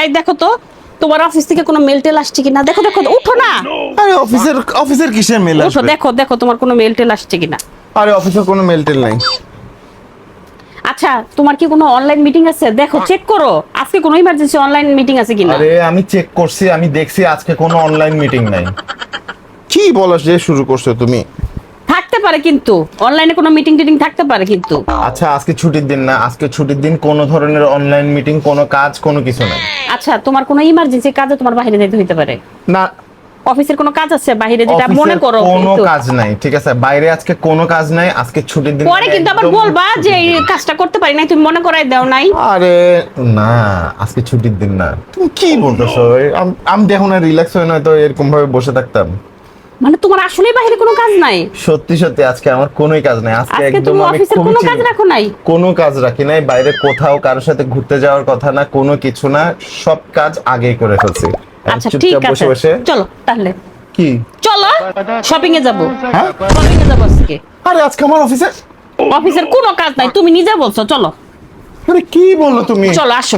এই দেখো তো তোমার অফিস থেকে কোনো মেল টেল আসছে কিনা, দেখো দেখো, উঠো না। আরে অফিসের কিসের মেল উঠো, আসবে? দেখো দেখো তোমার কোনো মেল টেল আসছে কিনা। আরে অফিসের কোনো মেল টেল নাই। আচ্ছা তোমার কি কোনো অনলাইন মিটিং আছে, দেখো চেক করো আজকে কোনো ইমার্জেন্সি অনলাইন মিটিং আছে কিনা। আরে আমি চেক করছি, আমি দেখছি আজকে কোনো অনলাইন মিটিং নাই। কি বলা যে শুরু করছো তুমি? থাকতে পারে কিন্তু অনলাইনে কোনো মিটিং টিটিং থাকতে পারে কিন্তু। আচ্ছা আজকে ছুটির দিন না, আজকে ছুটির দিন, কোনো ধরনের অনলাইন মিটিং, কোনো কাজ, কোনো কিছু নাই। আচ্ছা তোমার কোনো ইমার্জেন্সি কাজে তোমার বাইরে যেতে হইতে পারে, না অফিসের কোনো কাজ আছে বাইরে যেটা অফিসের মনে করো কোনো কিন্তু। কাজ নাই, ঠিক আছে? বাইরে আজকে কোনো কাজ নাই, আজকে ছুটির দিন। পরে কিন্তু আবার একদম বলবা যে এই ছুটির দিন। কাজটা করতে পারি নাই, তুমি মনে করাই দাও নাই। আরে না, আজকে ছুটির দিন না। তুমি কি বলতেছো? আমি দেখুন না রিল্যাক্স হয়ে নয়তো এরকম ভাবে বসে থাকতাম। মানে তোমার আসলেই বাইরে কোনো কাজ নাই? সত্যি সত্যি আজকে আমার কোনোই কাজ নাই। আজকে আজকে একদম তুমি আমি অফিসের খুবই কোনো chill। কাজ রাখো নাই? কোনো কাজ রাখি নাই, বাইরে কোথাও কারোর সাথে ঘুরতে যাওয়ার কথা না, কোনো কিছু না, সব কাজ আগেই করে ফেলছি। এখন আচ্ছা ঠিক চুপচাপ আছে, বসে বসে চলো তাহলে কি? চলো শপিং এ যাবো। হ্যাঁ? শপিং এ যাবো আজকে। আরে আজকে আমার অফিসে, অফিসের কোনো কাজ নাই, তুমি নিজে বলছো চলো। আরে কি বললো তুমি? চলো আসো।